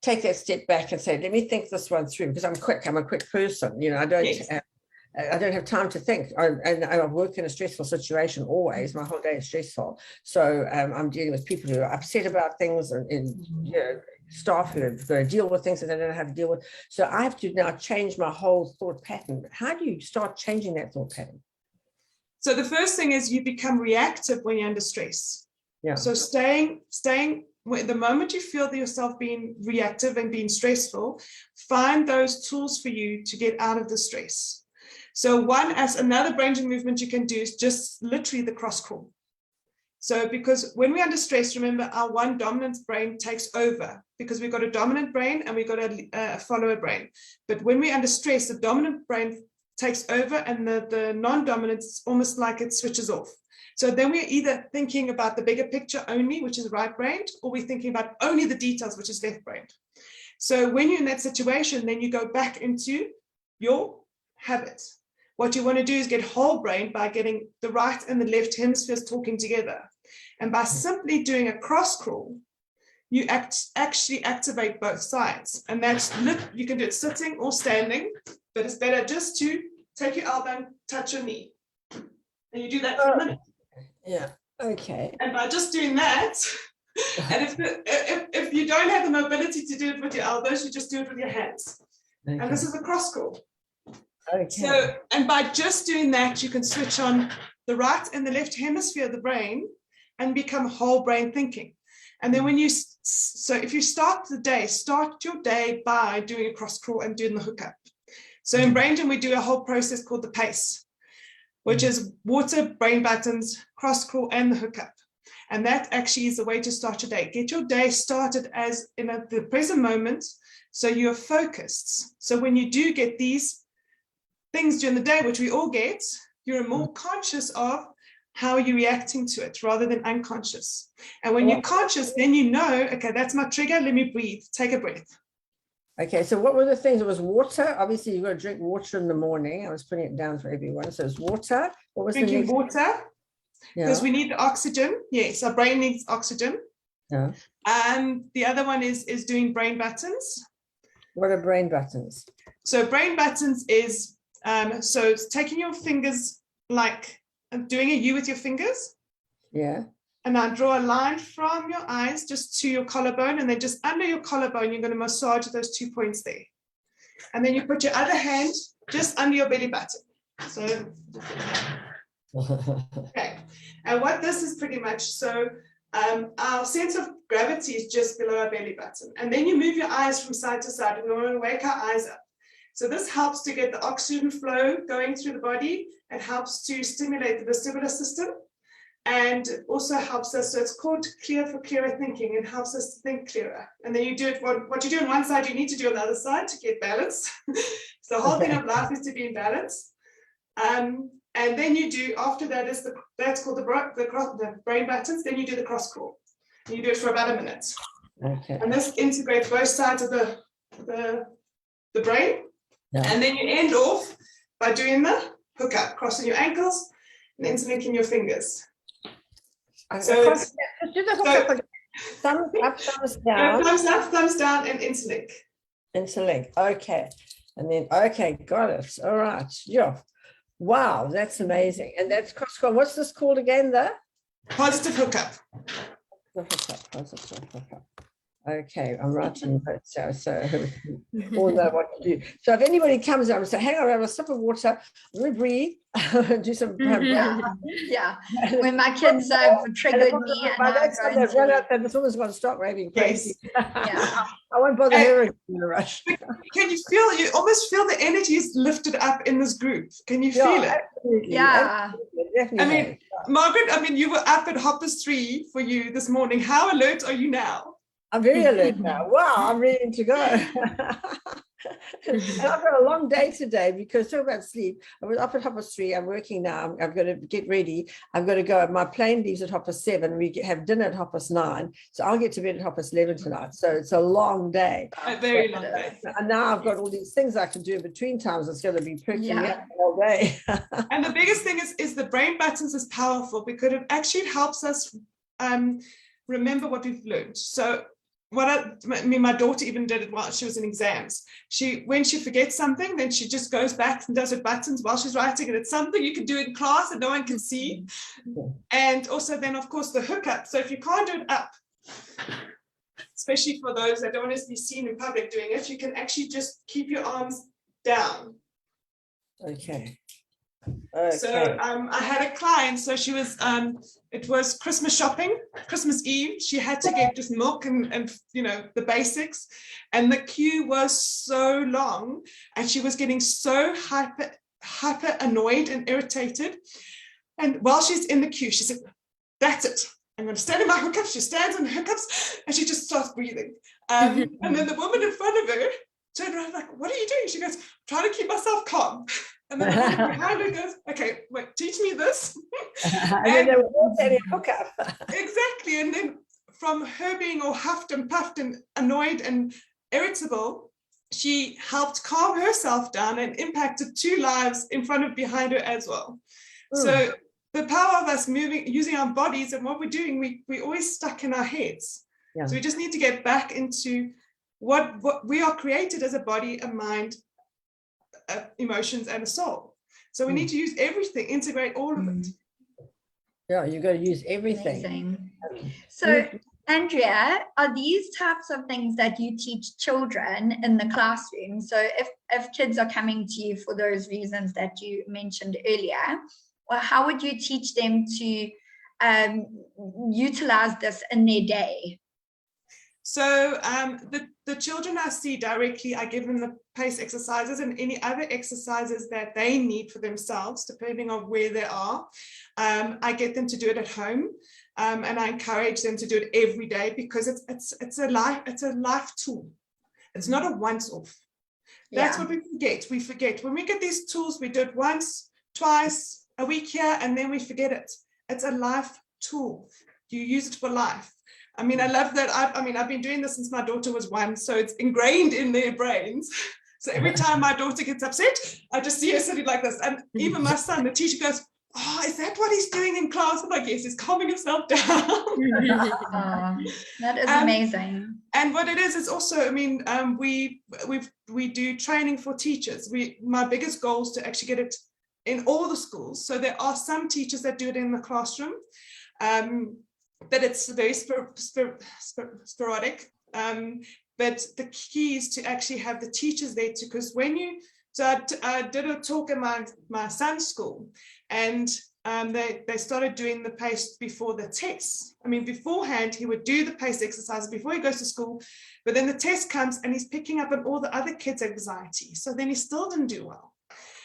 take that step back and say, let me think this one through? Because I'm a quick person, I don't. Yes. I don't have time to think, and I work in a stressful situation always. My whole day is stressful, so I'm dealing with people who are upset about things, and staff who are going to deal with things that they don't know how to deal with. So I have to now change my whole thought pattern. How do you start changing that thought pattern? So the first thing is you become reactive when you're under stress. Yeah. So staying. The moment you feel yourself being reactive and being stressful, find those tools for you to get out of the stress. So another brain movement you can do is just literally the cross crawl. So because when we're under stress, remember, our one dominant brain takes over, because we've got a dominant brain and we've got a follower brain. But when we're under stress, the dominant brain takes over and the non-dominant is almost like it switches off. So then we're either thinking about the bigger picture only, which is right brain, or we're thinking about only the details, which is left brain. So when you're in that situation, then you go back into your habit. What you want to do is get whole brain by getting the right and the left hemispheres talking together. And by simply doing a cross crawl, you actually activate both sides. And you can do it sitting or standing, but it's better just to take your elbow and touch your knee. And you do that for a minute. Yeah, okay. And by just doing that, and if you don't have the mobility to do it with your elbows, you just do it with your hands. Okay. And this is a cross crawl. Okay. So, and by just doing that, you can switch on the right and the left hemisphere of the brain and become whole brain thinking. And then if you start your day by doing a cross crawl and doing the hookup. So in Brain Gym, we do a whole process called the PACE, which is water, brain buttons, cross crawl, and the hookup. And that actually is the way to start your day. Get your day started as in the present moment, so you're focused. So when you do get these things during the day, which we all get, you're more conscious of how you're reacting to it rather than unconscious. And when you're conscious, then you know, okay, that's my trigger. Let me breathe. Take a breath. Okay, so what were the things? It was water. Obviously, you've got to drink water in the morning. I was putting it down for everyone. So it's water. What was drinking water? Because we need the oxygen. Yes, our brain needs oxygen. Yeah. And the other one is doing brain buttons. What are brain buttons? So brain buttons is so it's taking your fingers, like doing a U with your fingers. Yeah. And now draw a line from your eyes just to your collarbone, and then just under your collarbone, you're going to massage those 2 points there. And then you put your other hand just under your belly button. So, okay. And what this is pretty much, so our sense of gravity is just below our belly button. And then you move your eyes from side to side, and we want to wake our eyes up. So this helps to get the oxygen flow going through the body. It helps to stimulate the vestibular system, and also helps us. So it's called clear for clearer thinking. It helps us to think clearer. And then you do it, what you do on one side, you need to do on the other side to get balance. So the whole thing of life is to be in balance. And then you do, after that is that's called the brain buttons. Then you do the cross crawl. And you do it for about a minute. Okay. And this integrates both sides of the brain. Yeah. And then you end off by doing the hookup, crossing your ankles and interlinking your fingers. So do the hookup. Thumbs up, thumbs down. Thumbs up, thumbs down, and interlink. Interlink. Okay. And then, okay, got it. All right. Yeah. Wow, that's amazing. And that's cross-call. What's this called again, though? Positive hookup. Positive hookup. Okay, I'm writing notes now, so all know what to do. So if anybody comes up and say, hang on, I have a sip of water, let me breathe, do some Yeah. When my kids triggered me, and by I that time they was run going out, then this woman's going to stop raving crazy. Yeah. I won't bother her in a rush. Can you almost feel the energy is lifted up in this group? Can you feel it? Absolutely. Yeah. Definitely. I mean, Margaret, I mean, you were up at Hoppers 3 for you this morning. How alert are you now? I'm very alert now. Wow, I'm ready to go. And I've got a long day today because talk about sleep. I was up at 3:30. I'm working now. I'm going to get ready. I've got to go. My plane leaves at 7:30. We have dinner at 9:30. So I'll get to bed at 11 tonight. So it's a long day. A very long day. And now I've got all these things I can do in between times. It's going to be perking me up all day. And the biggest thing is the brain buttons is powerful because it actually helps us remember what we've learned. So my daughter even did it while she was in exams. When she forgets something, then she just goes back and does her buttons while she's writing, and it's something you can do in class and no one can see. And also then, of course, the hookup. So if you can't do it up, especially for those that don't want to be seen in public doing it, you can actually just keep your arms down. Okay. So I had a client, so she was, it was Christmas shopping, Christmas Eve. She had to get just milk and you know, the basics. And the queue was so long and she was getting so hyper annoyed and irritated. And while she's in the queue, she said, that's it. I'm going to stand in my hookups. She stands in hookups and she just starts breathing. And then the woman in front of her turned around like, what are you doing? She goes, trying to keep myself calm. And then the woman behind her goes, okay, wait, teach me this. And then they were all standing hookup. Exactly. And then from her being all huffed and puffed and annoyed and irritable, she helped calm herself down and impacted 2 lives in front of behind her as well. So the power of us moving, using our bodies and what we're doing, we always stuck in our heads. Yeah. So we just need to get back into what we are created as a body, a mind, emotions, and a soul. So we need to use everything, integrate all of it. Yeah, you've got to use everything. Amazing. So Andrea, are these types of things that you teach children in the classroom? So if kids are coming to you for those reasons that you mentioned earlier, well, how would you teach them to utilize this in their day? So the children I see directly, I give them the pace exercises and any other exercises that they need for themselves, depending on where they are. I get them to do it at home, and I encourage them to do it every day because it's a life tool. It's not a once-off. That's what we forget. We forget when we get these tools. We do it once, twice, a week here, and then we forget it. It's a life tool. You use it for life. I mean, I love that. I've been doing this since my daughter was 1, so it's ingrained in their brains. So every time my daughter gets upset, I just see her sitting like this. And even my son, the teacher goes, oh, is that what he's doing in class? I'm like, yes, he's calming himself down. That is amazing. And what it is also, I mean, we do training for teachers. My biggest goal is to actually get it in all the schools. So there are some teachers that do it in the classroom. But it's very sporadic. But the key is to actually have the teachers there too, because I did a talk in my son's school, and they started doing the pace before the tests. I mean, beforehand, he would do the pace exercises before he goes to school, but then the test comes and he's picking up on all the other kids' anxiety. So then he still didn't do well.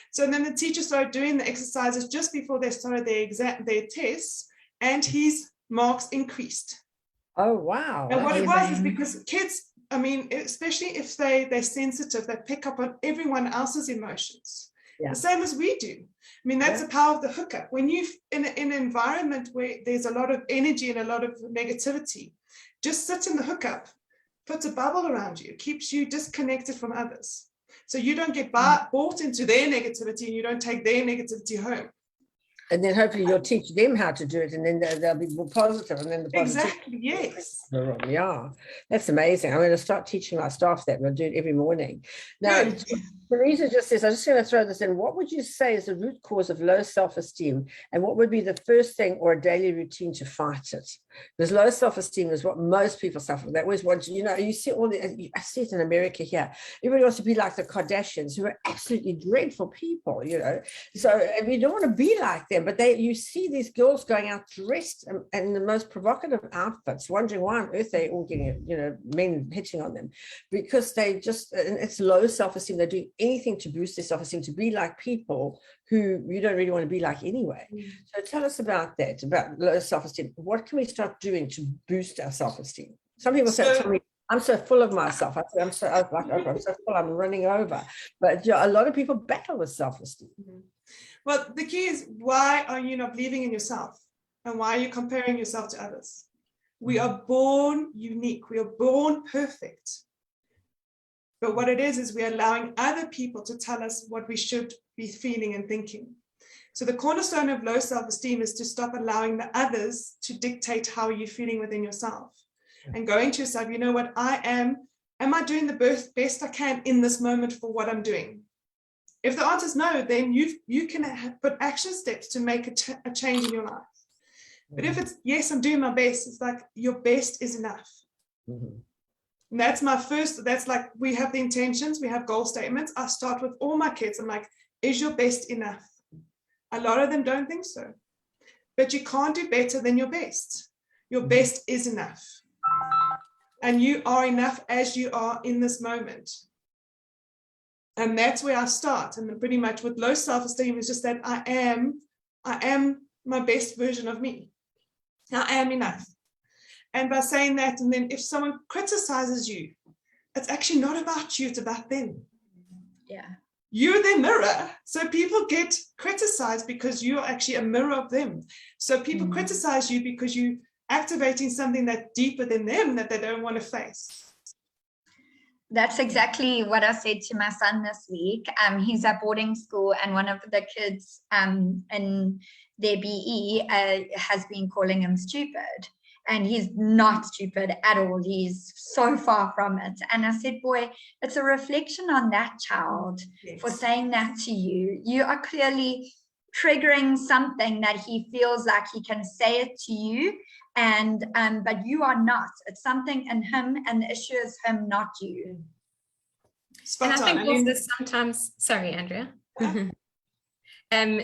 So then the teacher started doing the exercises just before they started their tests, and his marks increased. Oh, wow. And what it was is because kids, I mean, especially if they're sensitive, they pick up on everyone else's emotions. The same as we do. I mean, that's the power of the hookup. When you in an environment where there's a lot of energy and a lot of negativity, just sit in the hookup, puts a bubble around you, keeps you disconnected from others. So you don't get bought into their negativity and you don't take their negativity home. And then hopefully you'll teach them how to do it, and then they'll be more positive, and then the positive. Exactly, yes. Yeah, that's amazing. I'm going to start teaching my staff that. We'll do it every morning. Now, Good. Teresa just says, I'm just going to throw this in. What would you say is the root cause of low self-esteem, and what would be the first thing or a daily routine to fight it? Because low self-esteem is what most people suffer. They always want to, you see all the, I see it in America here. Everybody wants to be like the Kardashians, who are absolutely dreadful people, So and we don't want to be like them, but you see these girls going out dressed in the most provocative outfits, wondering why on earth they're all getting, men hitting on them, because they just, it's low self-esteem. They do anything to boost their self-esteem, to be like people who you don't really want to be like anyway. So tell us about that, about low self-esteem. What can we start doing to boost our self-esteem? Some people tell me, I'm so full of myself. I'm so full, I'm running over. But a lot of people battle with self-esteem. Well, the key is, why are you not believing in yourself? And why are you comparing yourself to others? We are born unique. We are born perfect. But what it is we're allowing other people to tell us what we should be feeling and thinking. So the cornerstone of low self-esteem is to stop allowing the others to dictate how you're feeling within yourself, and going to yourself, you know what, am I doing the best I can in this moment for what I'm doing? If the answer is no, then you can put action steps to make a change in your life. But if it's yes, I'm doing my best, it's like your best is enough. And that's like, we have the intentions, we have goal statements. I start with all my kids. I'm like, is your best enough? A lot of them don't think so. But you can't do better than your best. Your best is enough. And you are enough as you are in this moment. And that's where I start. And then pretty much with low self-esteem is just that I am my best version of me. I am enough. And by saying that, and then if someone criticizes you, it's actually not about you, it's about them. Yeah. You're their mirror. So people get criticized because you're actually a mirror of them. So people criticize you because you're activating something that's deeper than them that they don't want to face. That's exactly what I said to my son this week. He's at boarding school, and one of the kids in their BE has been calling him stupid. And he's not stupid at all. He's so far from it. And I said, boy, it's a reflection on that child for saying that to you. You are clearly triggering something that he feels like he can say it to you. And but you are not. It's something in him, and the issue is him, not you. And I think also sometimes, sorry, Andrea.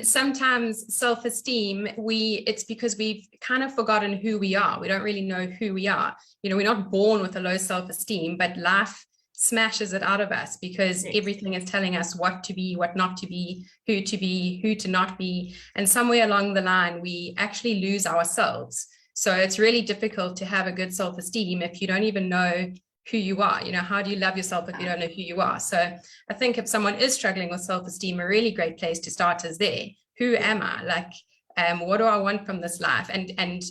Sometimes self-esteem, it's because we've kind of forgotten who we are. We don't really know who we are. We're not born with a low self-esteem, but life smashes it out of us because everything is telling us what to be, what not to be, who to not be. And somewhere along the line, we actually lose ourselves. So it's really difficult to have a good self-esteem if you don't even know who you are. How do you love yourself if you don't know who you are? So I think if someone is struggling with self-esteem, a really great place to start is there. Who am I? Like, what do I want from this life? And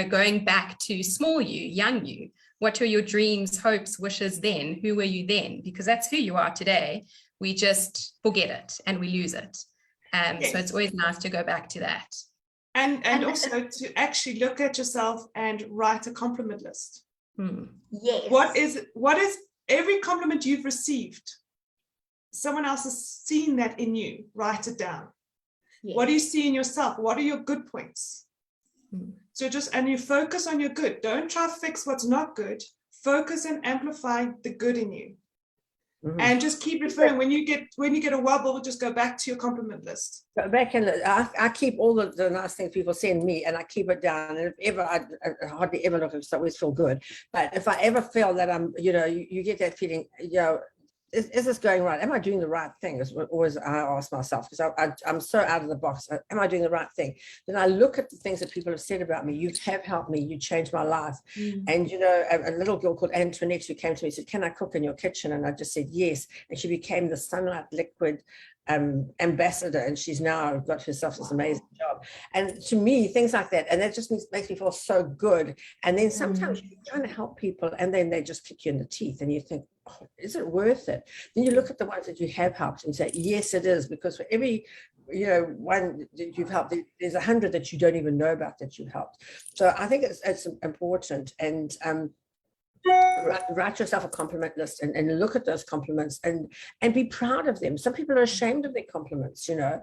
going back to small you, young you, what were your dreams, hopes, wishes then? Who were you then? Because that's who you are today. We just forget it and we lose it. So it's always nice to go back to that. And also to actually look at yourself and write a compliment list. Yes. What is every compliment you've received? Someone else has seen that in you. Write it down. Yes. What do you see in yourself? What are your good points? So and you focus on your good. Don't try to fix what's not good. Focus and amplify the good in you. And just keep referring. When you get a wobble, just go back to your compliment list. Go back and I keep all the nice things people send me, and I keep it down. And if ever, I hardly ever look, because I always feel good. But if I ever feel that I'm, you get that feeling, is this going right? Am I doing the right thing? Is always I ask myself, because I'm so out of the box. Am I doing the right thing? Then I look at the things that people have said about me. You have helped me. You changed my life. And a little girl called Antoinette who came to me and said, "Can I cook in your kitchen?" And I just said yes. And she became the Sunlight Liquid ambassador, and she's now got herself this amazing job. And to me, things like that, and that just makes me feel so good. And then sometimes you're trying to help people, and then they just kick you in the teeth, and you think, oh, is it worth it? Then you look at the ones that you have helped and say, yes, it is, because for every you know, one that you've helped, there's 100 that you don't even know about that you've helped. So I think it's important. And write yourself a compliment list and look at those compliments and be proud of them. Some people are ashamed of their compliments, you know.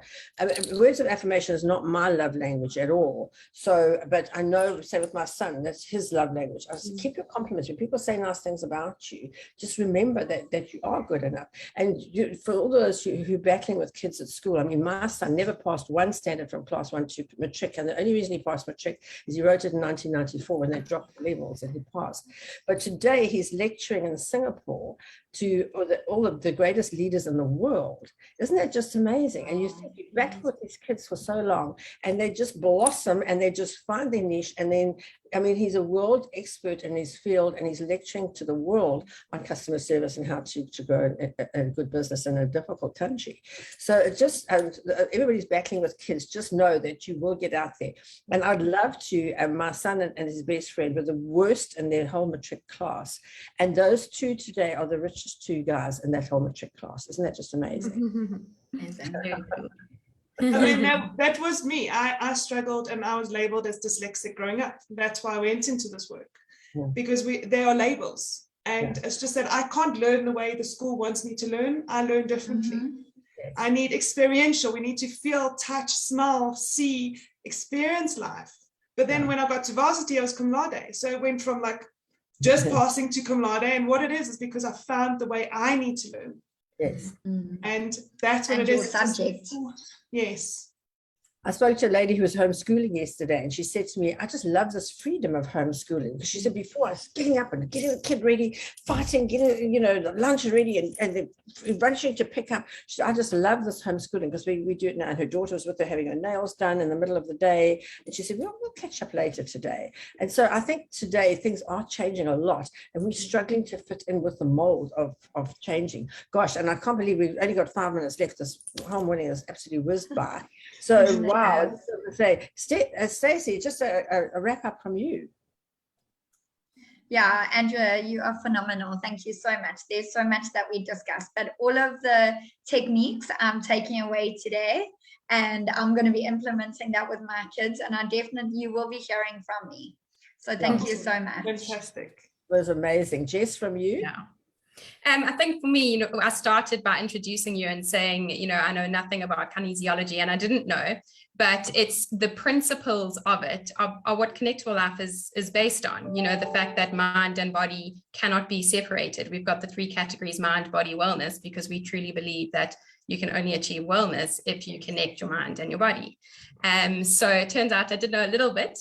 Words of affirmation is not my love language at all. So, but I know, say with my son, that's his love language. I say, keep your compliments. When people say nice things about you, just remember that you are good enough. And for all those who are battling with kids at school, I mean, my son never passed one standard from class 1 to matric, and the only reason he passed matric is he wrote it in 1994 when they dropped the levels and he passed. But today he's lecturing in Singapore to all of the greatest leaders in the world. Isn't that just amazing? And you think you battle with these kids for so long and they just blossom and they just find their niche. And then, I mean, he's a world expert in his field and he's lecturing to the world on customer service and how to grow a good business in a difficult country. So it just, everybody's battling with kids, just know that you will get out there. And I'd love to, my son and his best friend were the worst in their whole matric class. And those two today are the richest two guys in that whole matric class. Isn't that just amazing? I mean, that was me. I struggled and I was labeled as dyslexic growing up. That's why I went into this work, because they are labels. And it's just that I can't learn the way the school wants me to learn. I learn differently. Yes. I need experiential. We need to feel, touch, smell, see, experience life. But then when I got to varsity, I was cum laude. So it went from like just passing to cum laude. And what it is because I found the way I need to learn. Yes. And that's what and it is. Subject. Yes. I spoke to a lady who was homeschooling yesterday, and she said to me, I just love this freedom of homeschooling. Because she said before, I was getting up and getting the kid ready, fighting, getting, the lunch ready, and then rushing to pick up. She said, I just love this homeschooling because we do it now. And her daughter was with her having her nails done in the middle of the day. And she said, we'll catch up later today. And so I think today things are changing a lot, and we're struggling to fit in with the mold of changing. Gosh, and I can't believe we've only got 5 minutes left. This whole morning is absolutely whizzed by. So, wow. Say, Stacey, just a wrap up from you. Yeah, Andrea, you are phenomenal. Thank you so much. There's so much that we discussed, but all of the techniques I'm taking away today, and I'm going to be implementing that with my kids, and you will be hearing from me. So thank you so much. Fantastic. It was amazing. Jess, from you? Yeah. I think for me, I started by introducing you and saying, I know nothing about kinesiology, and I didn't know, but it's the principles of it are what Connectable Life is based on. The fact that mind and body cannot be separated. We've got the 3 categories: mind, body, wellness, because we truly believe that you can only achieve wellness if you connect your mind and your body. So it turns out I did know a little bit,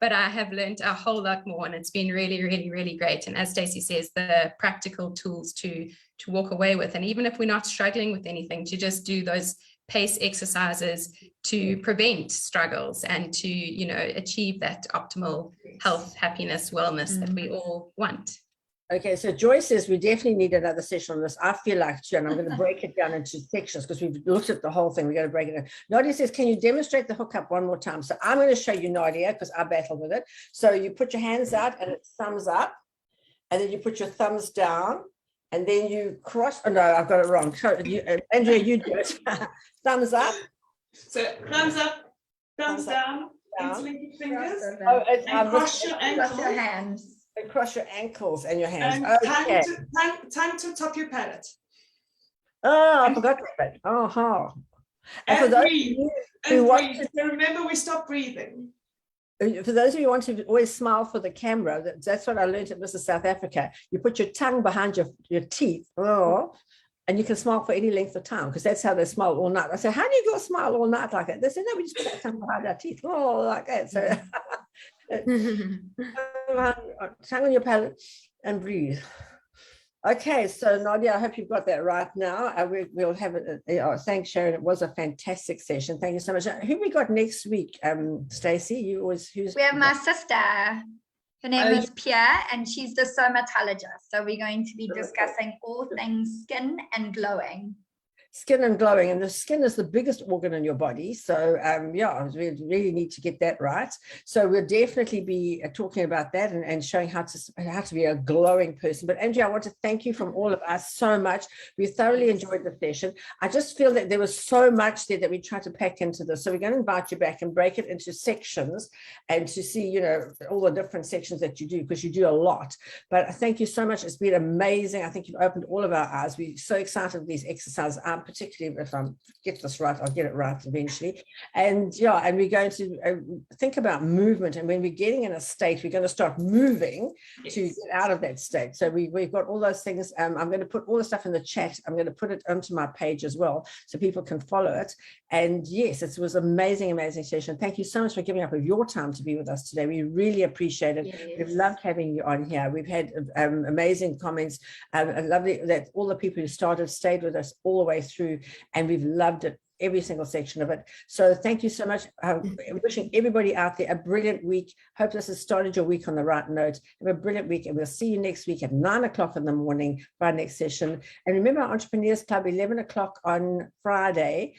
but I have learned a whole lot more, and it's been really, really, really great. And as Stacey says, the practical tools to walk away with, and even if we're not struggling with anything, to just do those pace exercises to prevent struggles and to, achieve that optimal health, happiness, wellness that we all want. Okay, so Joyce says we definitely need another session on this. I feel like too, and I'm going to break it down into sections because we've looked at the whole thing. We're going to break it down. Nadia says, can you demonstrate the hookup one more time? So I'm going to show you, Nadia, because I battle with it. So you put your hands out and it's thumbs up, and then you put your thumbs down, and then you cross. Oh no, I've got it wrong. Andrea, you do it. Thumbs up. So thumbs up, thumbs down. Interlink your fingers. And cross your hands. And cross your ankles and your hands. And tongue to top your palate. Oh, I forgot that. Oh, and for those breathe. who want to, remember, we stop breathing. For those of you who want to always smile for the camera, that's what I learned at Mrs. South Africa. You put your tongue behind your teeth. And you can smile for any length of time, because that's how they smile all night. I said, how do you go smile all night like that? They said, no, we just put our tongue behind our teeth. Oh, like that. So tongue on your palate and breathe. Okay, so Nadia, I hope you've got that right now. We'll have it. Thanks, Sharon. It was a fantastic session. Thank you so much. Who we got next week, Stacey? We have my sister. Her name is Pierre, and she's the somatologist. So we're going to be discussing all things skin and glowing. skin and glowing, and the skin is the biggest organ in your body. So yeah, we really need to get that right. So we'll definitely be talking about that and showing how to be a glowing person. But Andrea, I want to thank you from all of us so much. We thoroughly enjoyed the session. I just feel that there was so much there that we tried to pack into this. So we're going to invite you back and break it into sections and to see, you know, all the different sections that you do, because you do a lot. But thank you so much. It's been amazing. I think you've opened all of our eyes. We're so excited with these exercises. Particularly if I get this right, I'll get it right eventually. And yeah, and we're going to think about movement. And when we're getting in a state, we're going to start moving to get out of that state. So we've got all those things. I'm going to put all the stuff in the chat. I'm going to put it onto my page as well, so people can follow it. And yes, it was amazing, amazing session. Thank you so much for giving up of your time to be with us today. We really appreciate it. Yes. We've loved having you on here. We've had amazing comments. Lovely that all the people who started stayed with us all the way through, and we've loved it, every single section of it. So thank you so much. Wishing everybody out there a brilliant week. Hope this has started your week on the right note. Have a brilliant week, and we'll see you next week at 9 o'clock in the morning for our next session. And remember, our Entrepreneurs Club, 11 o'clock on Friday.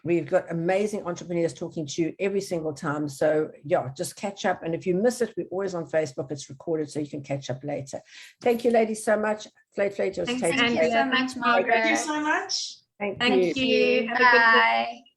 We've got amazing entrepreneurs talking to you every single time. So yeah, just catch up. And if you miss it, we're always on Facebook. It's recorded, so you can catch up later. Thank you, ladies, so much. Thank you so much, Margaret. Thank you so much. Thank you. Have a good day. Bye.